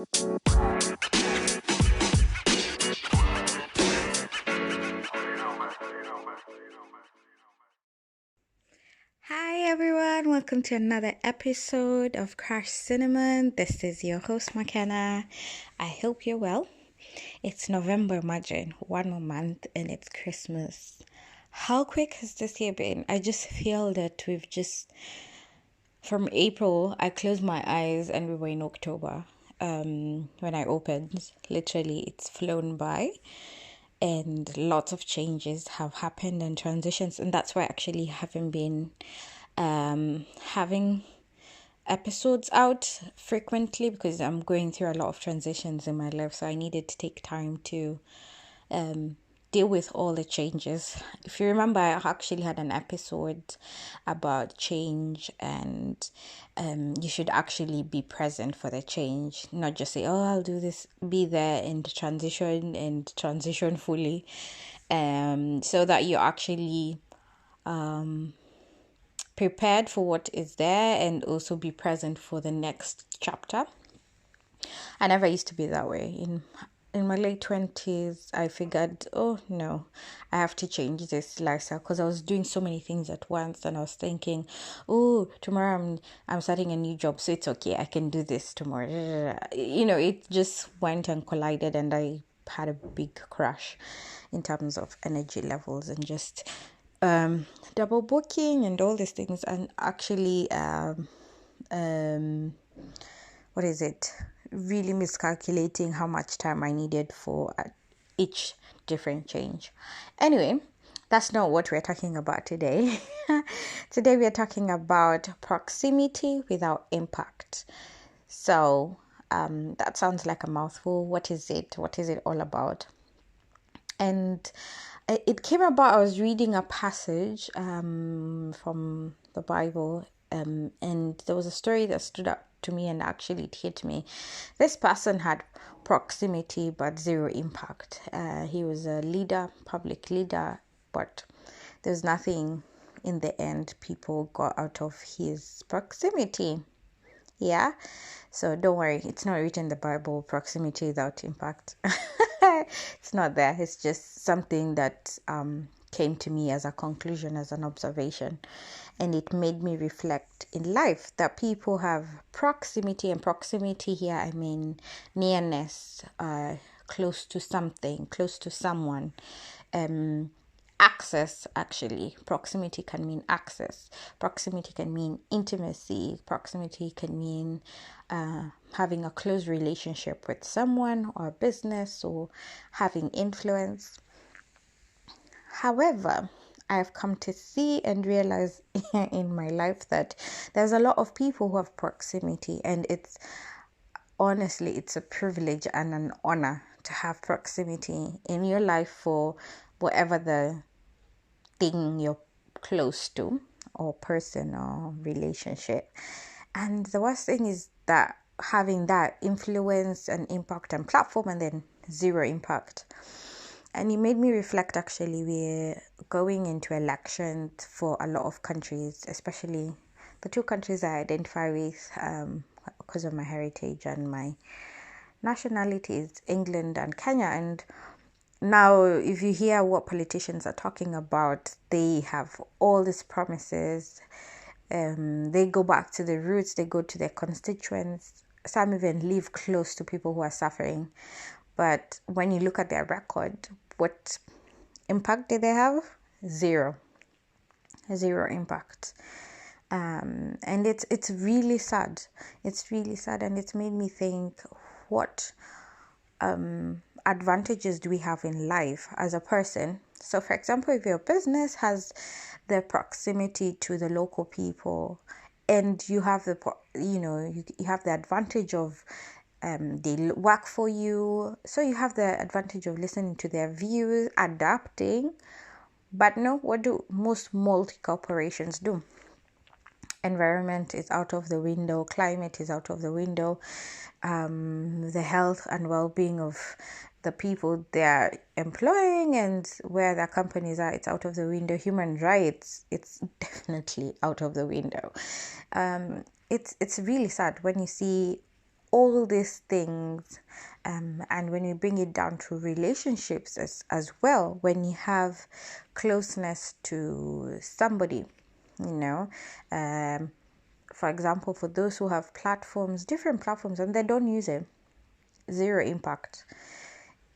Hi everyone, welcome to another episode of Crash Cinnamon. This is your host McKenna. I hope you're well. It's November, imagine, one more month and it's Christmas. How quick has this year been? I just feel that from April, I closed my eyes and we were in October. When I opened, literally it's flown by and lots of changes have happened and transitions, and that's why I actually haven't been having episodes out frequently because I'm going through a lot of transitions in my life, so I needed to take time to deal with all the changes. If you remember, I actually had an episode about change, and you should actually be present for the change, not just say, oh, I'll do this, be there and transition fully, so that you actually prepared for what is there and also be present for the next chapter. I never used to be that way. In my late 20s, I figured, oh no, I have to change this lifestyle because I was doing so many things at once, and I was thinking, oh, tomorrow I'm starting a new job, so it's okay, I can do this tomorrow. It just went and collided, and I had a big crash in terms of energy levels and just double booking and all these things, and actually what is it, really miscalculating how much time I needed for each different change. Anyway, that's not what we're talking about today. Today we're talking about proximity without impact. So that sounds like a mouthful. What is it? What is it all about? And it came about, I was reading a passage from the Bible, and there was a story that stood out to me and actually it hit me. This person had proximity but zero impact. He was a leader, public leader, but there's nothing in the end people got out of his proximity. Yeah, so don't worry, it's not written in the Bible, proximity without impact. It's not there. It's just something that came to me as a conclusion, as an observation, and it made me reflect in life that people have proximity, and proximity here I mean nearness, close to something, close to someone. Access, actually, proximity can mean access, proximity can mean intimacy, proximity can mean having a close relationship with someone or a business or having influence. However, I've come to see and realize in my life that there's a lot of people who have proximity, and it's a privilege and an honor to have proximity in your life for whatever the thing you're close to, or person or relationship. And the worst thing is that having that influence and impact and platform, and then zero impact. And it made me reflect, actually, we're going into elections for a lot of countries, especially the two countries I identify with because of my heritage and my nationality is England and Kenya. And now, if you hear what politicians are talking about, they have all these promises. They go back to the roots, they go to their constituents. Some even live close to people who are suffering. But when you look at their record, what impact did they have? Zero impact. And it's really sad. It's really sad, and it's made me think, what advantages do we have in life as a person? So, for example, if your business has the proximity to the local people, and you have you have the advantage of they work for you, so you have the advantage of listening to their views, adapting. But no, what do most multi corporations do? Environment is out of the window, climate is out of the window, the health and well-being of the people they're employing and where their companies are, it's out of the window. Human rights, it's definitely out of the window. It's really sad when you see all these things, and when you bring it down to relationships as well, when you have closeness to somebody, you know, for example, for those who have platforms, different platforms, and they don't use it, zero impact.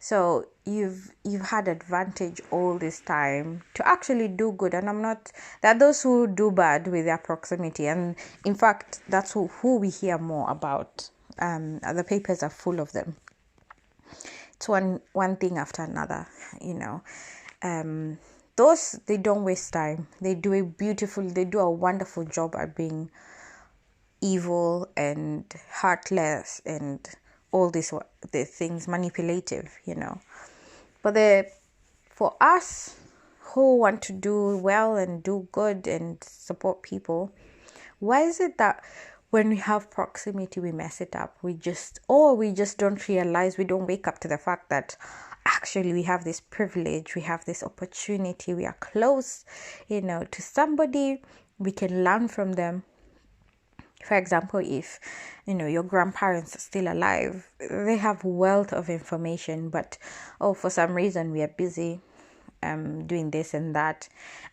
So you've had advantage all this time to actually do good. And I'm not, there are those who do bad with their proximity, and in fact that's who we hear more about. The papers are full of them. It's one thing after another, you know. Those, they don't waste time. They do a wonderful job at being evil and heartless and all the things, manipulative, you know. But for us who want to do well and do good and support people, why is it that when we have proximity we mess it up? We just don't realize, we don't wake up to the fact that actually we have this privilege, we have this opportunity, we are close, you know, to somebody, we can learn from them. For example, if, you know, your grandparents are still alive, they have wealth of information, but for some reason we are busy doing this and that,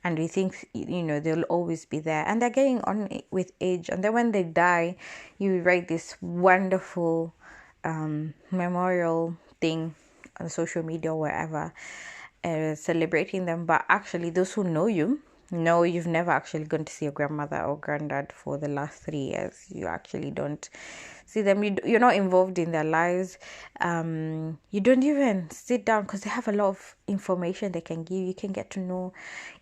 and we think, you know, they'll always be there, and they're getting on with age, and then when they die, you write this wonderful memorial thing on social media or wherever, celebrating them, but actually those who know you, no, you've never actually gone to see your grandmother or granddad for the last 3 years. You actually don't see them. You're not involved in their lives. You don't even sit down, because they have a lot of information they can give. You can get to know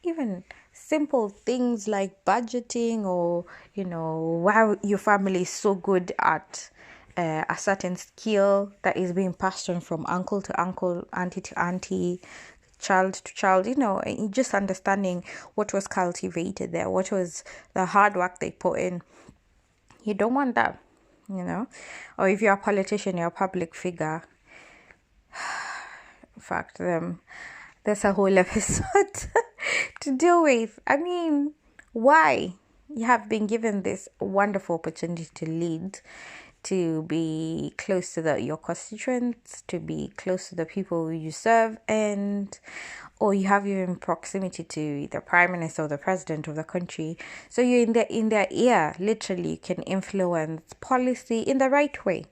even simple things like budgeting, or, you know, why your family is so good at a certain skill that is being passed on from uncle to uncle, auntie to auntie, child to child, you know, just understanding what was cultivated there, what was the hard work they put in. You don't want that, you know. Or if you're a politician, you're a public figure. In fact, there's a whole episode to deal with. I mean, why? You have been given this wonderful opportunity to lead, to be close to your constituents, to be close to the people you serve, or you have you in proximity to the prime minister or the president of the country. So you're in their ear, literally. You can influence policy in the right way,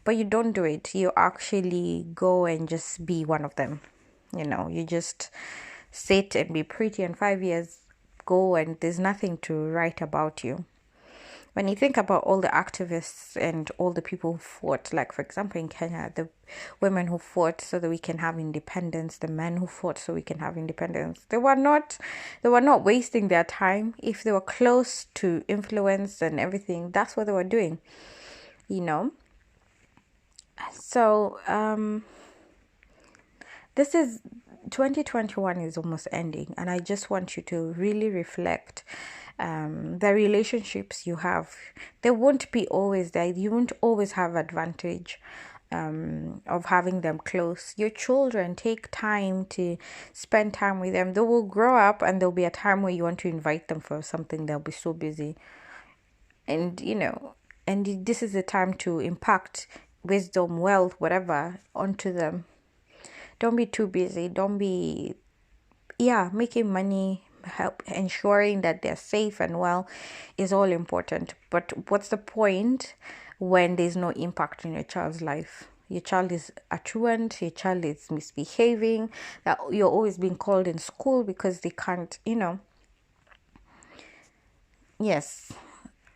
but you don't do it. You actually go and just be one of them. You know, you just sit and be pretty, and 5 years go and there's nothing to write about you. When you think about all the activists and all the people who fought, like for example in Kenya, the women who fought so that we can have independence, the men who fought so we can have independence, they were not wasting their time. If they were close to influence and everything, that's what they were doing, you know. So this is 2021 is almost ending, and I just want you to really reflect. The relationships you have, they won't be always there. You won't always have advantage of having them close. Your children, take time to spend time with them. They will grow up, and there'll be a time where you want to invite them for something. They'll be so busy, and you know, and this is the time to impact wisdom, wealth, whatever onto them. Don't be too busy. Don't be making money, help ensuring that they're safe and well is all important. But what's the point when there's no impact in your child's life? Your child is a truant, your child is misbehaving, that you're always being called in school because they can't, you know. Yes,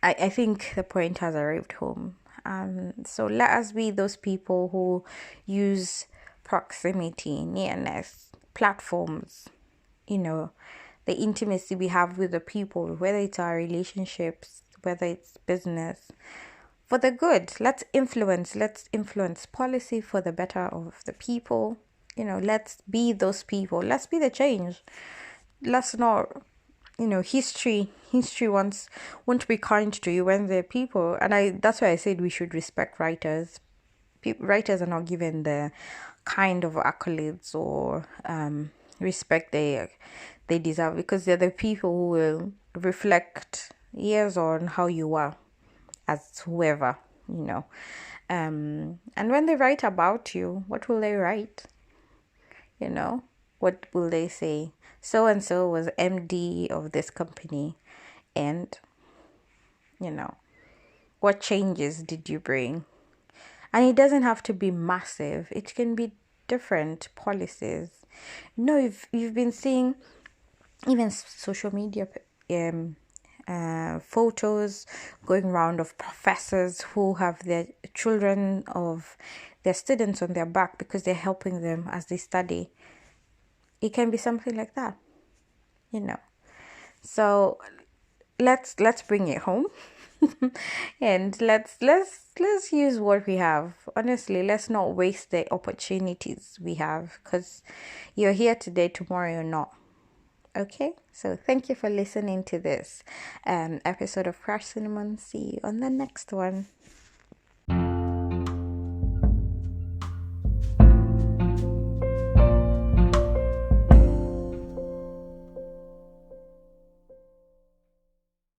I think the point has arrived home. So let us be those people who use proximity, nearness, platforms, you know, the intimacy we have with the people, whether it's our relationships, whether it's business, for the good. Let's influence policy for the better of the people. You know, let's be those people. Let's be the change. Let's not, you know, history won't be kind to you when they're people. And that's why I said we should respect writers. Writers are not given the kind of accolades or respect they deserve, because they're the people who will reflect years on how you are as whoever, you know. And when they write about you, what will they write? What will they say? So and so was MD of this company, and what changes did you bring? And it doesn't have to be massive. It can be different policies. You've been seeing even social media photos going around of professors who have their children of their students on their back because they're helping them as they study. It can be something like that, So let's bring it home. And let's use what we have. Honestly, let's not waste the opportunities we have, because you're here today, tomorrow you're not. Okay, so thank you for listening to this episode of Crash Cinnamon. See you on the next one.